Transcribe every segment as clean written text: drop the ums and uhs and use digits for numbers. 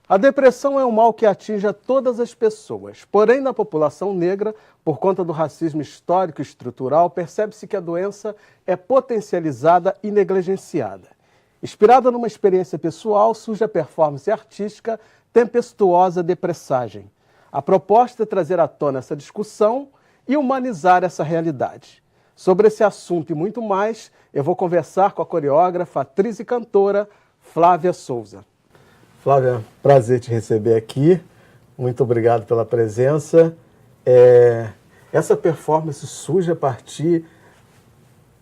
A depressão é um mal que atinge a todas as pessoas. Porém, na população negra, por conta do racismo histórico e estrutural, percebe-se que a doença é potencializada e negligenciada. Inspirada numa experiência pessoal, surge a performance artística Tempestuosa Depressagem. A proposta é trazer à tona essa discussão e humanizar essa realidade. Sobre esse assunto e muito mais, eu vou conversar com a coreógrafa, atriz e cantora Flávia Souza. Flávia, prazer te receber aqui. Muito obrigado pela presença. Essa performance surge a partir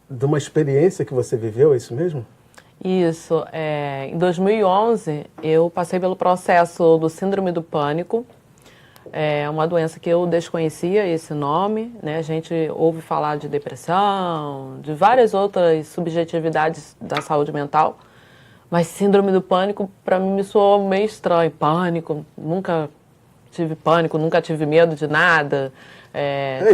de uma experiência que você viveu, é isso mesmo? Isso. Em 2011, eu passei pelo processo do Síndrome do Pânico. É uma doença que eu desconhecia esse nome, né? A gente ouve falar de depressão, de várias outras subjetividades da saúde mental, mas Síndrome do Pânico, para mim, me soou meio estranho. Pânico, nunca tive medo de nada.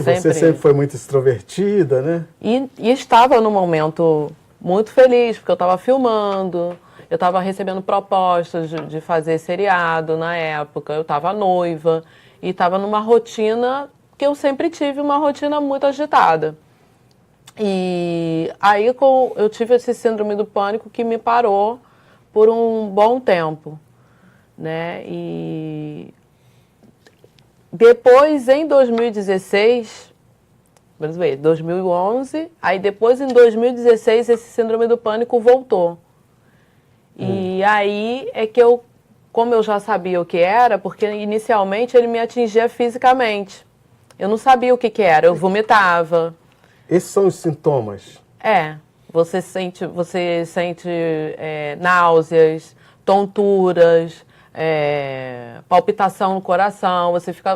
Você sempre foi muito extrovertida, né? E estava num momento muito feliz, porque eu estava filmando, eu estava recebendo propostas de fazer seriado na época, eu estava noiva e estava numa rotina que eu sempre tive, uma rotina muito agitada. E aí eu tive esse síndrome do pânico que me parou por um bom tempo, né? E depois, em 2016, 2011, aí depois em 2016 esse síndrome do pânico voltou. E aí é que como eu já sabia o que era, porque inicialmente ele me atingia fisicamente. Eu não sabia o que era, eu vomitava. Esses são os sintomas? Você sente náuseas, tonturas, palpitação no coração,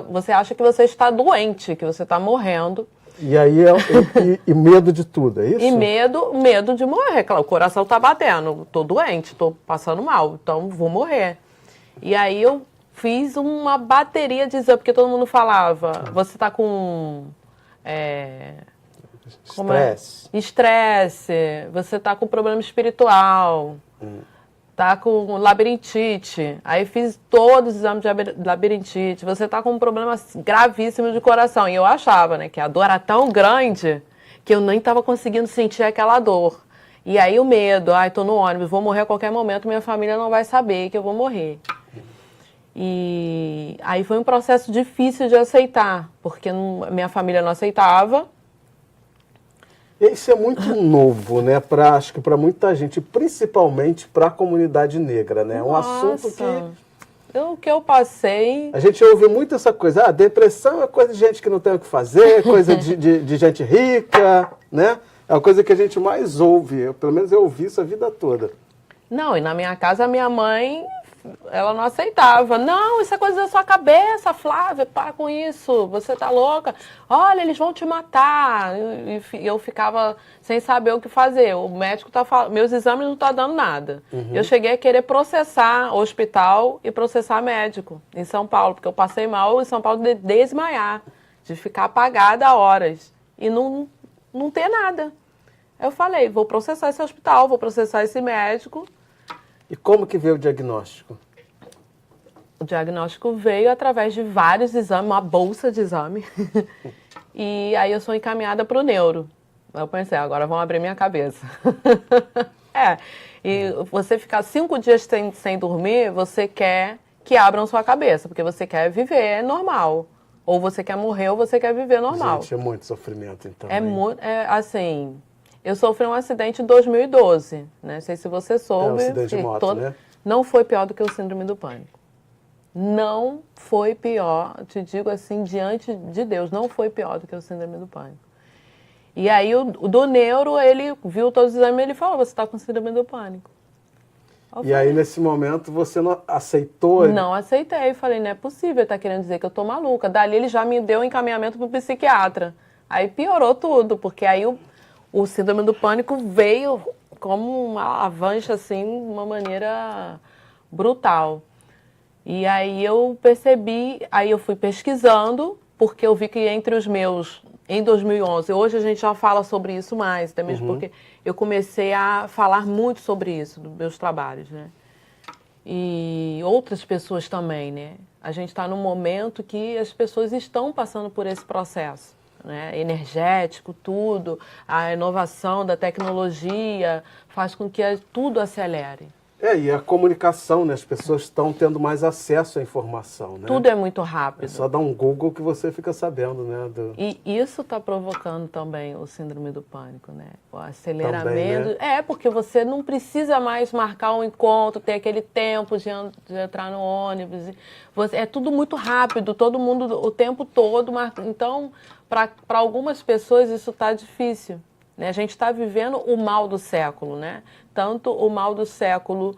você acha que você está doente, que você está morrendo. E aí e medo de tudo, é isso? E medo de morrer. Claro, o coração está batendo, estou doente, estou passando mal, então vou morrer. E aí eu fiz uma bateria de exame, porque todo mundo falava, você está com... Estresse, você está com problema espiritual, está com labirintite. Aí fiz todos os exames de labirintite, você está com um problema gravíssimo de coração. E eu achava, né, que a dor era tão grande que eu nem estava conseguindo sentir aquela dor. E aí o medo, estou no ônibus, vou morrer a qualquer momento, minha família não vai saber que eu vou morrer. E aí foi um processo difícil de aceitar, porque minha família não aceitava. Isso é muito novo, né? Acho que para muita gente, principalmente para a comunidade negra, né? É um assunto que eu passei... A gente ouve muito essa coisa, depressão é coisa de gente que não tem o que fazer, coisa de gente rica, né? É a coisa que a gente mais ouve, pelo menos eu ouvi isso a vida toda. Não, e na minha casa a minha mãe... Ela não aceitava. Não, isso é coisa da sua cabeça, Flávia, para com isso, você tá louca. Olha, eles vão te matar. E eu ficava sem saber o que fazer. O médico tá falando, meus exames não tá dando nada. Eu cheguei a querer processar o hospital e processar médico em São Paulo, porque eu passei mal em São Paulo de desmaiar, de ficar apagada horas e não ter nada. Eu falei, vou processar esse hospital, vou processar esse médico. E como que veio o diagnóstico? O diagnóstico veio através de vários exames, uma bolsa de exame. E aí eu sou encaminhada para o neuro. Eu pensei, agora vão abrir minha cabeça. E você ficar 5 dias sem dormir, você quer que abram sua cabeça, porque você quer viver normal. Ou você quer morrer ou você quer viver normal. Gente, é muito sofrimento, então. Assim... Eu sofri um acidente em 2012, né? Não sei se você soube. Um acidente de moto, né? Não foi pior do que o síndrome do pânico. Não foi pior, te digo assim, diante de Deus, não foi pior do que o síndrome do pânico. E aí o do neuro, ele viu todos os exames e ele falou, você está com síndrome do pânico. E aí, nesse momento, você não aceitou? Não aceitei, falei, não é possível, ele está querendo dizer que eu tô maluca. Dali ele já me deu um encaminhamento para o psiquiatra. Aí piorou tudo, porque aí o síndrome do pânico veio como uma avalanche, assim, de uma maneira brutal. E aí eu percebi, aí eu fui pesquisando, porque eu vi que entre os meus, em 2011, hoje a gente já fala sobre isso mais, até mesmo porque eu comecei a falar muito sobre isso, dos meus trabalhos, né? e outras pessoas também, né? A gente está num momento que as pessoas estão passando por esse processo, né? Energético, tudo, a inovação da tecnologia faz com que tudo acelere. E a comunicação, né? As pessoas estão tendo mais acesso à informação, né? Tudo é muito rápido. É só dar um Google que você fica sabendo, né? E isso está provocando também o síndrome do pânico, né? O aceleramento. Também, né? Porque você não precisa mais marcar um encontro, ter aquele tempo de entrar no ônibus. É tudo muito rápido, todo mundo o tempo todo. Então, para algumas pessoas isso está difícil. Né? A gente está vivendo o mal do século, né? Tanto o mal do século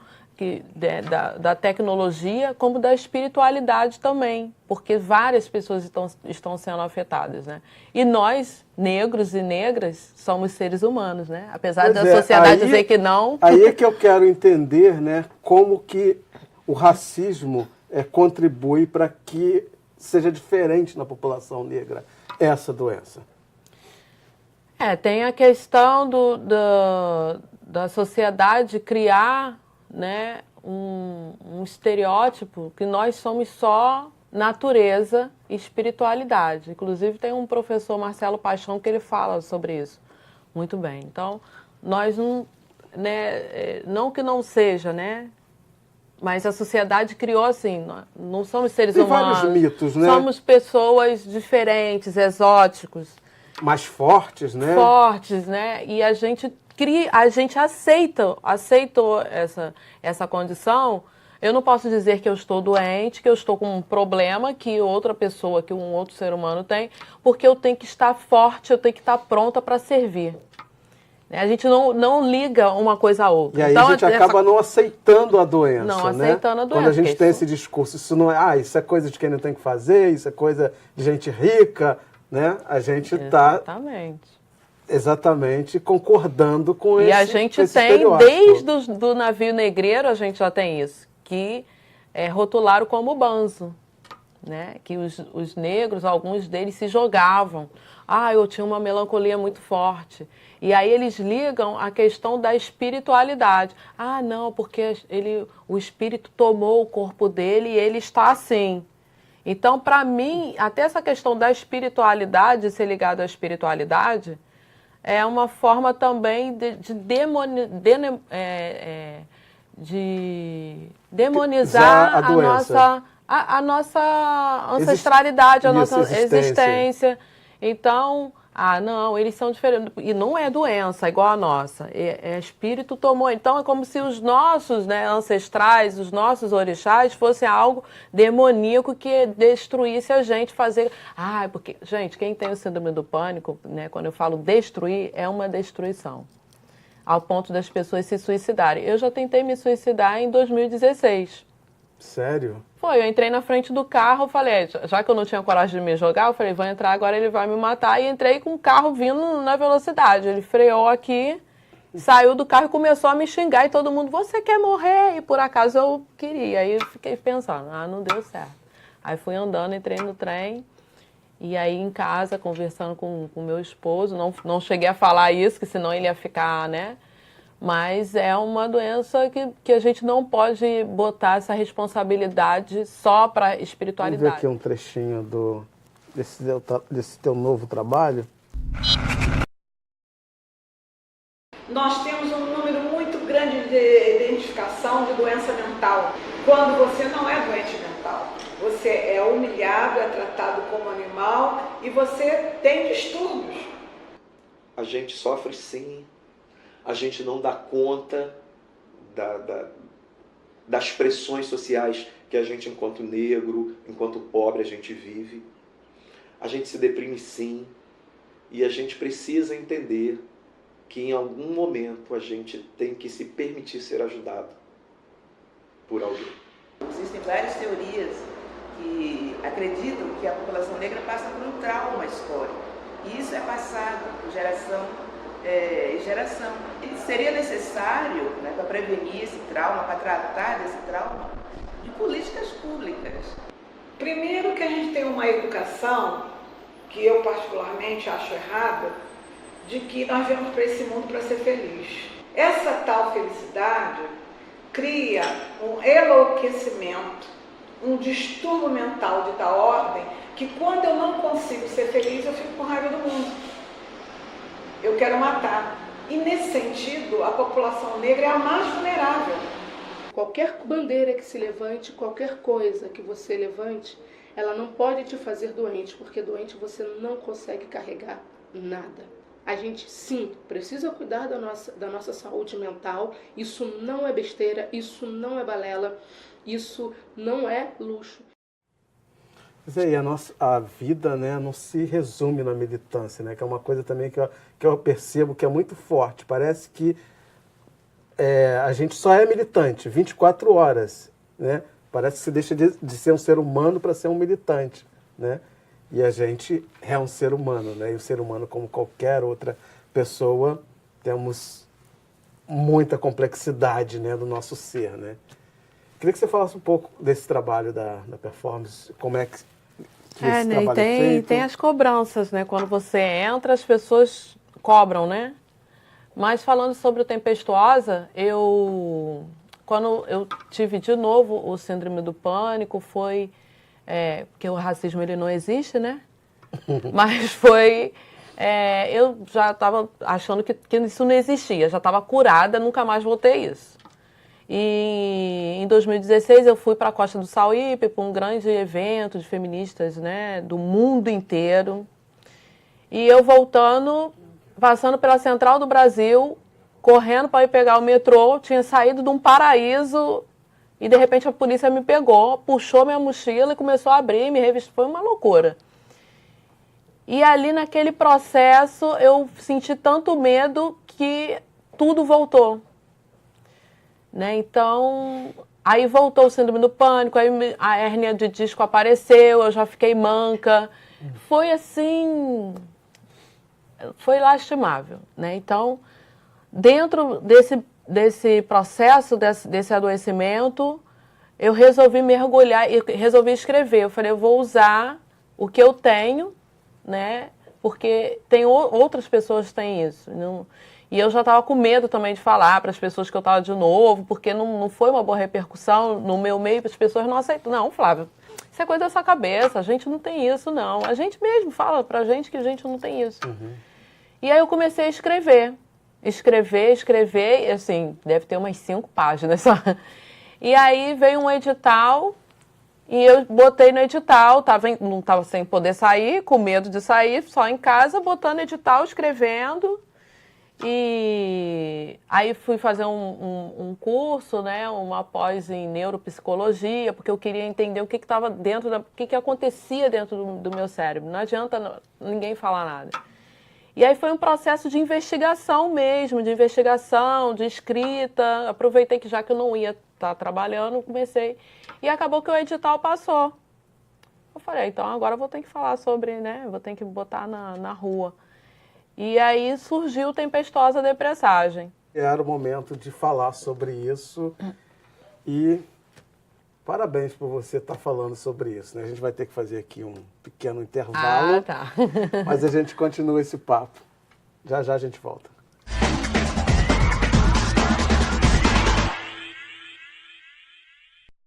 da tecnologia, como da espiritualidade também, porque várias pessoas estão sendo afetadas, né? E nós, negros e negras, somos seres humanos, né? Apesar da sociedade dizer que não. Aí é que eu quero entender, né, como que o racismo contribui para que seja diferente na população negra essa doença. Tem a questão da sociedade criar, né, um estereótipo que nós somos só natureza e espiritualidade. Inclusive tem um professor, Marcelo Paixão, que ele fala sobre isso muito bem. Então, nós não, né, não que não seja, né, mas a sociedade criou assim, não somos seres humanos. Vários mitos, né? Somos pessoas diferentes, exóticos. Mais fortes, né? Fortes, né? E a gente aceitou essa condição. Eu não posso dizer que eu estou doente, que eu estou com um problema que outra pessoa, que um outro ser humano tem, porque eu tenho que estar forte, eu tenho que estar pronta para servir. A gente não liga uma coisa a outra. E aí então, a gente acaba não aceitando a doença, não aceitando a doença. Quando a gente tem esse discurso, isso não é, isso é coisa de quem não tem que fazer, isso é coisa de gente rica, né? A gente está exatamente concordando com esse. E a gente tem, desde do navio negreiro, a gente já tem isso, que rotularam como banzo, né? Que os negros, alguns deles se jogavam. Eu tinha uma melancolia muito forte. E aí eles ligam a questão da espiritualidade. Não, porque o espírito tomou o corpo dele e ele está assim. Então, para mim, até essa questão da espiritualidade, ser ligado à espiritualidade, é uma forma também de demonizar a nossa ancestralidade, a nossa existência. Então, não, eles são diferentes. E não é doença igual a nossa. Espírito tomou. Então, é como se os nossos, né, ancestrais, os nossos orixás, fossem algo demoníaco que destruísse a gente, fazer... porque, gente, quem tem o síndrome do pânico, né, quando eu falo destruir, é uma destruição. Ao ponto das pessoas se suicidarem. Eu já tentei me suicidar em 2016. Sério? Eu entrei na frente do carro, falei, já que eu não tinha coragem de me jogar, eu falei, vou entrar agora, ele vai me matar. E entrei com o carro vindo na velocidade. Ele freou aqui, saiu do carro e começou a me xingar. E todo mundo, você quer morrer? E por acaso eu queria. Aí eu fiquei pensando, não deu certo. Aí fui andando, entrei no trem. E aí em casa, conversando com o meu esposo, não cheguei a falar isso, que senão ele ia ficar, né? Mas é uma doença que a gente não pode botar essa responsabilidade só para a espiritualidade. Vamos ver aqui um trechinho desse teu novo trabalho. Nós temos um número muito grande de identificação de doença mental. Quando você não é doente mental, você é humilhado, é tratado como animal e você tem distúrbios. A gente sofre sim. A gente não dá conta das pressões sociais que a gente, enquanto negro, enquanto pobre, a gente vive. A gente se deprime sim, e a gente precisa entender que em algum momento a gente tem que se permitir ser ajudado por alguém. Existem várias teorias que acreditam que a população negra passa por um trauma histórico, e isso é passado de geração em geração. E seria necessário, né, para prevenir esse trauma, para tratar desse trauma, de políticas públicas. Primeiro que a gente tem uma educação, que eu particularmente acho errada, de que nós viemos para esse mundo para ser feliz. Essa tal felicidade cria um enlouquecimento, um distúrbio mental de tal ordem, que quando eu não consigo ser feliz, eu fico com raiva do mundo. Eu quero matar. E nesse sentido, a população negra é a mais vulnerável. Qualquer bandeira que se levante, qualquer coisa que você levante, ela não pode te fazer doente, porque doente você não consegue carregar nada. A gente, sim, precisa cuidar da nossa saúde mental. Isso não é besteira, isso não é balela, isso não é luxo. Mas aí, a vida, né, não se resume na militância, né, que é uma coisa também que eu percebo que é muito forte. Parece que a gente só é militante 24 horas, né? Parece que se deixa de ser um ser humano para ser um militante, né? E a gente é um ser humano, né? E o ser humano, como qualquer outra pessoa, temos muita complexidade, né, do nosso ser, né? Queria que você falasse um pouco desse trabalho da performance, como é que esse né, trabalho é feito. Tem as cobranças, né? Quando você entra, as pessoas cobram, né? Mas falando sobre o Tempestuosa, quando eu tive de novo o síndrome do pânico, foi... porque o racismo ele não existe, né? Mas foi... eu já estava achando que isso não existia, já estava curada, nunca mais voltei isso. E em 2016 eu fui para a Costa do Sauípe, para um grande evento de feministas, né, do mundo inteiro. E eu voltando, passando pela Central do Brasil, correndo para ir pegar o metrô, tinha saído de um paraíso e de repente a polícia me pegou, puxou minha mochila e começou a abrir, me revistou, foi uma loucura. E ali naquele processo eu senti tanto medo que tudo voltou. Né? Então, aí voltou o síndrome do pânico, aí a hérnia de disco apareceu, eu já fiquei manca. Foi assim, foi lastimável, né? Então, dentro desse processo, desse adoecimento, eu resolvi mergulhar e resolvi escrever. Eu falei, eu vou usar o que eu tenho, né? Porque outras pessoas têm isso. E eu já estava com medo também de falar para as pessoas que eu estava de novo, porque não foi uma boa repercussão no meu meio, as pessoas não aceitam. Não, Flávia, isso é coisa da sua cabeça, a gente não tem isso, não. A gente mesmo fala pra gente que a gente não tem isso. Uhum. E aí eu comecei a escrever, e assim, deve ter umas 5 páginas só. E aí veio um edital, e eu botei no edital, não estava sem poder sair, com medo de sair, só em casa, botando edital, escrevendo. E aí fui fazer um curso, né, uma pós em neuropsicologia, porque eu queria entender o que estava dentro o que acontecia dentro do meu cérebro. Não adianta ninguém falar nada. E aí foi um processo de investigação mesmo, de escrita. Aproveitei que já que eu não ia estar trabalhando, comecei. E acabou que o edital passou. Eu falei, então agora eu vou ter que falar sobre, né, vou ter que botar na rua. E aí surgiu Tempestuosa Depressagem. Era o momento de falar sobre isso e parabéns por você estar falando sobre isso, né? A gente vai ter que fazer aqui um pequeno intervalo, tá. mas a gente continua esse papo. Já já a gente volta.